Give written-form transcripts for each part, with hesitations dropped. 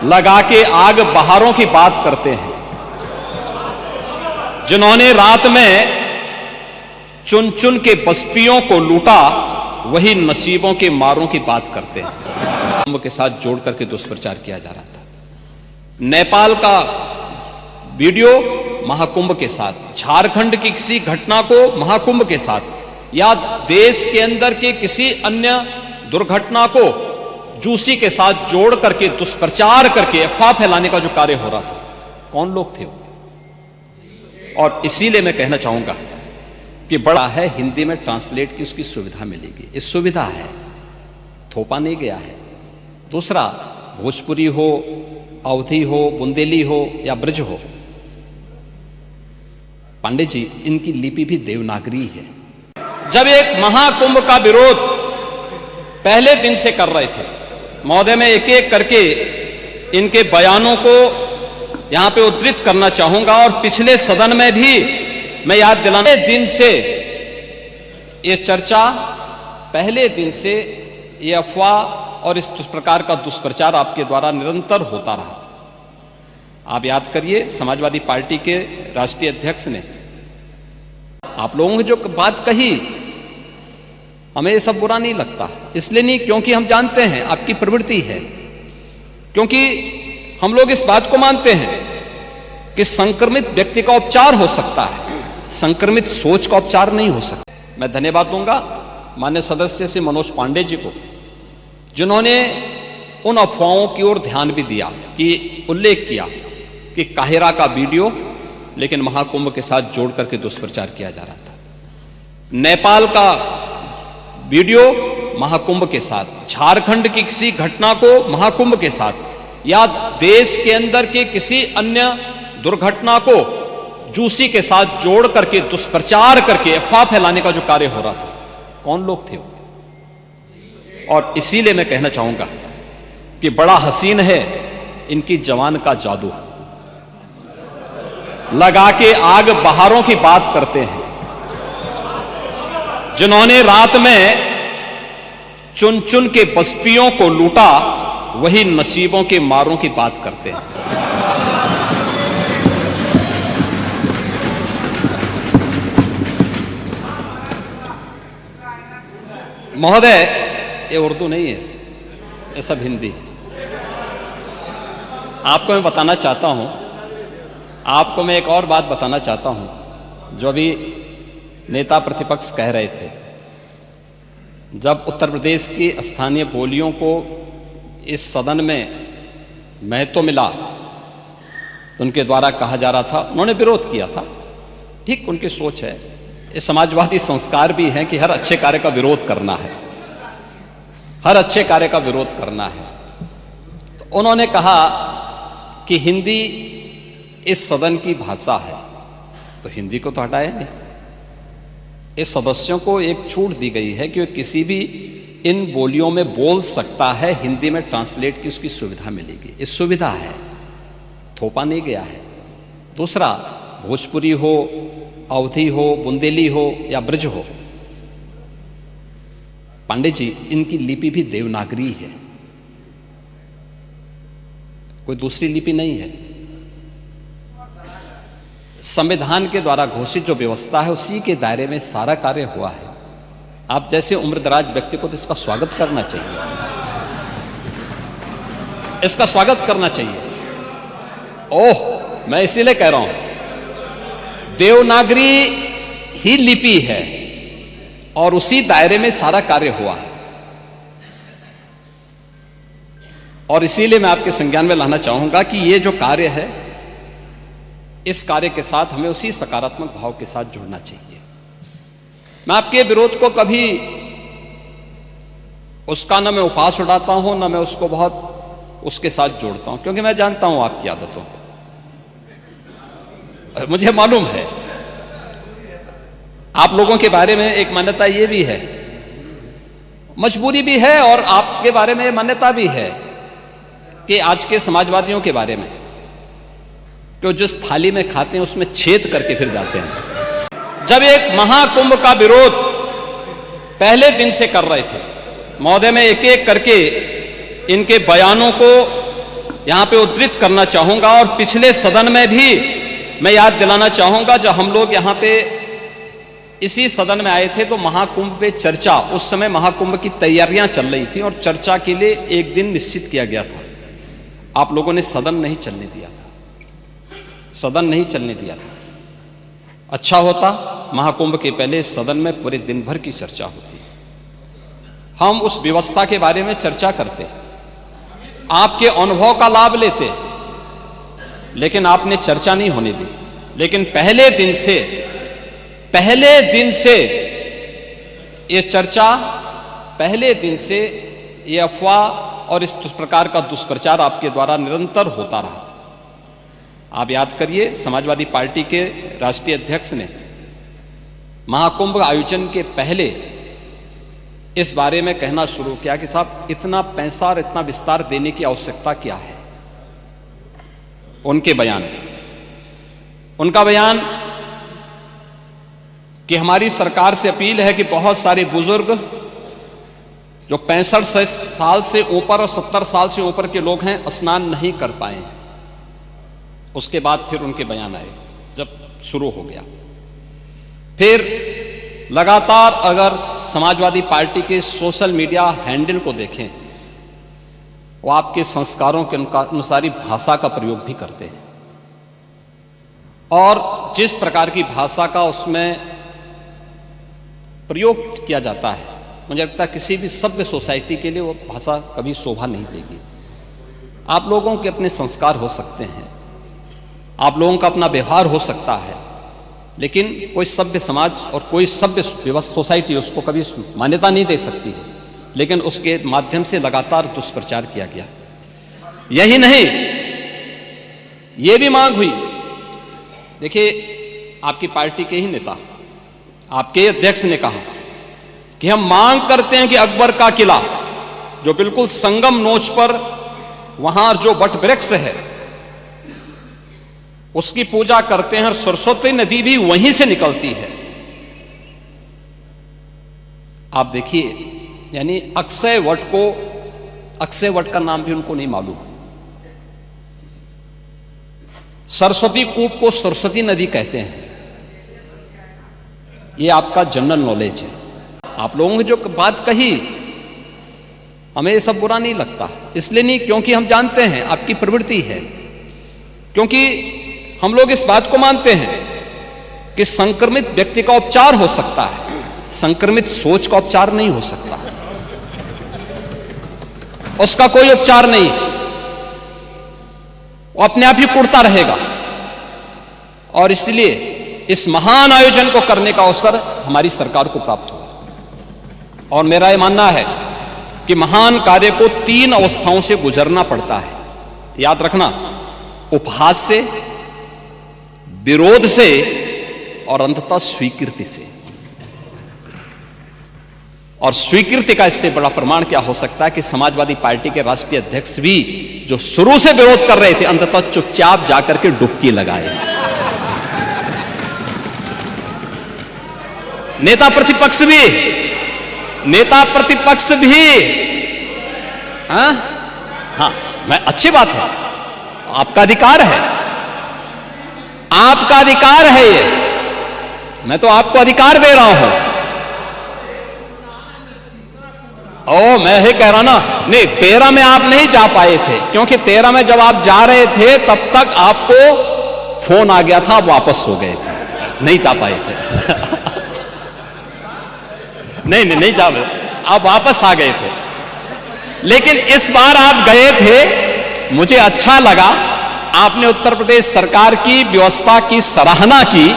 लगा के आग बहारों की बात करते हैं। जिन्होंने रात में चुन चुन के बस्तियों को लूटा, वही नसीबों के मारों की बात करते हैं। कुंभ के साथ जोड़ करके दुष्प्रचार किया जा रहा था। नेपाल का वीडियो महाकुंभ के साथ, झारखंड की किसी घटना को महाकुंभ के साथ, या देश के अंदर की किसी अन्य दुर्घटना को जूसी के साथ जोड़ करके दुष्प्रचार करके अफवाह फैलाने का जो कार्य हो रहा था, कौन लोग थे वो? और इसीलिए मैं कहना चाहूंगा कि बड़ा है, हिंदी में ट्रांसलेट की उसकी सुविधा मिलेगी। इस सुविधा है, थोपा नहीं गया है। दूसरा, भोजपुरी हो, अवधी हो, बुंदेली हो या ब्रज हो, पांडे जी इनकी लिपि भी देवनागरी है। जब एक महाकुंभ का विरोध पहले दिन से कर रहे थे, महोदय मैं एक एक करके इनके बयानों को यहां पे उद्धृत करना चाहूंगा, और पिछले सदन में भी मैं याद दिलाने दिन से ये चर्चा, पहले दिन से ये अफवाह और इस प्रकार का दुष्प्रचार आपके द्वारा निरंतर होता रहा। आप याद करिए, समाजवादी पार्टी के राष्ट्रीय अध्यक्ष ने आप लोगों ने जो बात कही, हमें ये सब बुरा नहीं लगता, इसलिए नहीं क्योंकि हम जानते हैं आपकी प्रवृत्ति है, क्योंकि हम लोग इस बात को मानते हैं कि संक्रमित व्यक्ति का उपचार हो सकता है, संक्रमित सोच का उपचार नहीं हो सकता। मैं धन्यवाद दूंगा माननीय सदस्य श्री मनोज पांडे जी को, जिन्होंने उन अफवाहों की ओर ध्यान भी दिया, कि उल्लेख किया कि काहिरा का वीडियो लेकिन महाकुंभ के साथ जोड़ करके दुष्प्रचार किया जा रहा था। नेपाल का वीडियो महाकुंभ के साथ, झारखंड की किसी घटना को महाकुंभ के साथ, या देश के अंदर की किसी अन्य दुर्घटना को जूसी के साथ जोड़ करके दुष्प्रचार करके अफवाह फैलाने का जो कार्य हो रहा था, कौन लोग थे वो? और इसीलिए मैं कहना चाहूंगा कि बड़ा हसीन है इनकी जवान का जादू, लगा के आग बहारों की बात करते हैं। जिन्होंने रात में चुन चुन के बस्तियों को लूटा, वही नसीबों के मारों की बात करते हैं। महोदय, ये उर्दू नहीं है, ये सब हिंदी है। आपको मैं बताना चाहता हूं, आपको मैं एक और बात बताना चाहता हूं, जो अभी नेता प्रतिपक्ष कह रहे थे। जब उत्तर प्रदेश की स्थानीय बोलियों को इस सदन में महत्व मिला, तो उनके द्वारा कहा जा रहा था, उन्होंने विरोध किया था, ठीक उनकी सोच है, ये समाजवादी संस्कार भी है कि हर अच्छे कार्य का विरोध करना है, हर अच्छे कार्य का विरोध करना है। तो उन्होंने कहा कि हिंदी इस सदन की भाषा है, तो हिंदी को तो हटाए नहीं। इस सदस्यों को एक छूट दी गई है कि वे किसी भी इन बोलियों में बोल सकता है, हिंदी में ट्रांसलेट की उसकी सुविधा मिलेगी। इस सुविधा है, थोपा नहीं गया है। दूसरा, भोजपुरी हो, अवधी हो, बुंदेली हो या ब्रज हो, पांडे जी इनकी लिपि भी देवनागरी है, कोई दूसरी लिपि नहीं है। संविधान के द्वारा घोषित जो व्यवस्था है, उसी के दायरे में सारा कार्य हुआ है। आप जैसे उम्रदराज व्यक्ति को तो इसका स्वागत करना चाहिए, इसका स्वागत करना चाहिए। ओह, मैं इसीलिए कह रहा हूं, देवनागरी ही लिपि है और उसी दायरे में सारा कार्य हुआ है। और इसीलिए मैं आपके संज्ञान में लाना चाहूंगा कि ये जो कार्य है, इस कार्य के साथ हमें उसी सकारात्मक भाव के साथ जुड़ना चाहिए। मैं आपके विरोध को कभी उसका न मैं उपहास उड़ाता हूं, न मैं उसको बहुत उसके साथ जोड़ता हूं, क्योंकि मैं जानता हूं आपकी आदतों को, मुझे मालूम है। आप लोगों के बारे में एक मान्यता ये भी है, मजबूरी भी है, और आपके बारे में मान्यता भी है कि आज के समाजवादियों के बारे में, कि जिस थाली में खाते हैं उसमें छेद करके फिर जाते हैं। जब एक महाकुंभ का विरोध पहले दिन से कर रहे थे, महोदय मैं एक एक करके इनके बयानों को यहां पे उद्धृत करना चाहूंगा और पिछले सदन में भी मैं याद दिलाना चाहूंगा, जब हम लोग यहां पे इसी सदन में आए थे तो महाकुंभ पे चर्चा, उस समय महाकुंभ की तैयारियां चल रही थी और चर्चा के लिए एक दिन निश्चित किया गया था। आप लोगों ने सदन नहीं चलने दिया था, सदन नहीं चलने दिया था। अच्छा होता महाकुंभ के पहले सदन में पूरे दिन भर की चर्चा होती, हम उस व्यवस्था के बारे में चर्चा करते, आपके अनुभव का लाभ लेते, लेकिन आपने चर्चा नहीं होने दी। लेकिन पहले दिन से ये चर्चा, पहले दिन से ये अफवाह और इस प्रकार का दुष्प्रचार आपके द्वारा निरंतर होता रहा। आप याद करिए, समाजवादी पार्टी के राष्ट्रीय अध्यक्ष ने महाकुंभ आयोजन के पहले इस बारे में कहना शुरू किया कि साहब इतना पैसा और इतना विस्तार देने की आवश्यकता क्या है। उनका बयान कि हमारी सरकार से अपील है कि बहुत सारे बुजुर्ग जो 65 साल से ऊपर और 70 साल से ऊपर के लोग हैं स्नान नहीं कर पाए। उसके बाद फिर उनके बयान आए जब शुरू हो गया। फिर लगातार अगर समाजवादी पार्टी के सोशल मीडिया हैंडल को देखें, वो आपके संस्कारों के अनुसार ही भाषा का प्रयोग भी करते हैं और जिस प्रकार की भाषा का उसमें प्रयोग किया जाता है, मुझे लगता है किसी भी सभ्य सोसाइटी के लिए वो भाषा कभी शोभा नहीं देगी। आप लोगों के अपने संस्कार हो सकते हैं, आप लोगों का अपना व्यवहार हो सकता है, लेकिन कोई सभ्य समाज और कोई सभ्य व्यवस्था सोसाइटी उसको कभी मान्यता नहीं दे सकती है। लेकिन उसके माध्यम से लगातार दुष्प्रचार किया गया। यही नहीं, ये भी मांग हुई। देखिए, आपकी पार्टी के ही नेता, आपके अध्यक्ष ने कहा कि हम मांग करते हैं कि अकबर का किला जो बिल्कुल संगम नोच पर वहां जो वट वृक्ष है उसकी पूजा करते हैं और सरस्वती नदी भी वहीं से निकलती है। आप देखिए, यानी अक्षय वट का नाम भी उनको नहीं मालूम। सरस्वती कूप को सरस्वती नदी कहते हैं। ये आपका जनरल नॉलेज है। आप लोगों ने जो बात कही हमें ये सब बुरा नहीं लगता, इसलिए नहीं क्योंकि हम जानते हैं आपकी प्रवृत्ति है, क्योंकि हम लोग इस बात को मानते हैं कि संक्रमित व्यक्ति का उपचार हो सकता है, संक्रमित सोच का उपचार नहीं हो सकता। उसका कोई उपचार नहीं, वो अपने आप ही कुड़ता रहेगा। और इसलिए इस महान आयोजन को करने का अवसर हमारी सरकार को प्राप्त हुआ और मेरा यह मानना है कि महान कार्य को 3 अवस्थाओं से गुजरना पड़ता है। याद रखना, उपहास से, विरोध से और अंततः स्वीकृति से। और स्वीकृति का इससे बड़ा प्रमाण क्या हो सकता है कि समाजवादी पार्टी के राष्ट्रीय अध्यक्ष भी जो शुरू से विरोध कर रहे थे अंततः चुपचाप जाकर के डुबकी लगाए। नेता प्रतिपक्ष भी हाँ, मैं अच्छी बात है, आपका अधिकार है, आपका अधिकार है ये, मैं तो आपको अधिकार दे रहा हूं। मैं ही कह रहा ना, नहीं 13 में आप नहीं जा पाए थे, क्योंकि 13 में जब आप जा रहे थे तब तक आपको फोन आ गया था, आप वापस हो गए थे, नहीं जा पाए थे। नहीं जा पाए, आप वापस आ गए थे। लेकिन इस बार आप गए थे, मुझे अच्छा लगा, आपने उत्तर प्रदेश सरकार की व्यवस्था की सराहना की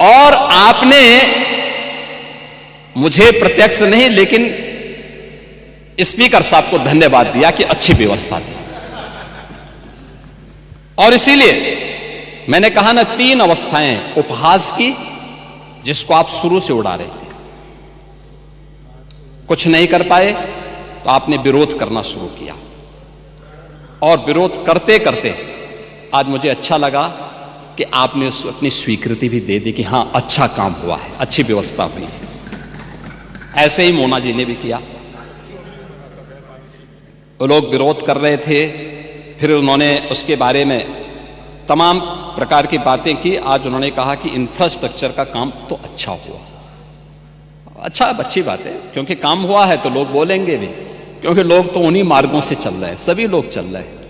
और आपने मुझे प्रत्यक्ष नहीं लेकिन स्पीकर साहब को धन्यवाद दिया कि अच्छी व्यवस्था थी। और इसीलिए मैंने कहा ना, 3 अवस्थाएं उपहास की, जिसको आप शुरू से उड़ा रहे थे, कुछ नहीं कर पाए तो आपने विरोध करना शुरू किया और विरोध करते करते आज मुझे अच्छा लगा कि आपने अपनी स्वीकृति भी दे दी कि हां अच्छा काम हुआ है, अच्छी व्यवस्था हुई है। ऐसे ही मोना जी ने भी किया। वो लोग विरोध कर रहे थे, फिर उन्होंने उसके बारे में तमाम प्रकार की बातें की। आज उन्होंने कहा कि इंफ्रास्ट्रक्चर का काम तो अच्छा हुआ। अच्छा, अच्छी बात है, क्योंकि काम हुआ है तो लोग बोलेंगे भी, क्योंकि लोग तो उन्हीं मार्गों से चल रहे हैं, सभी लोग चल रहे हैं।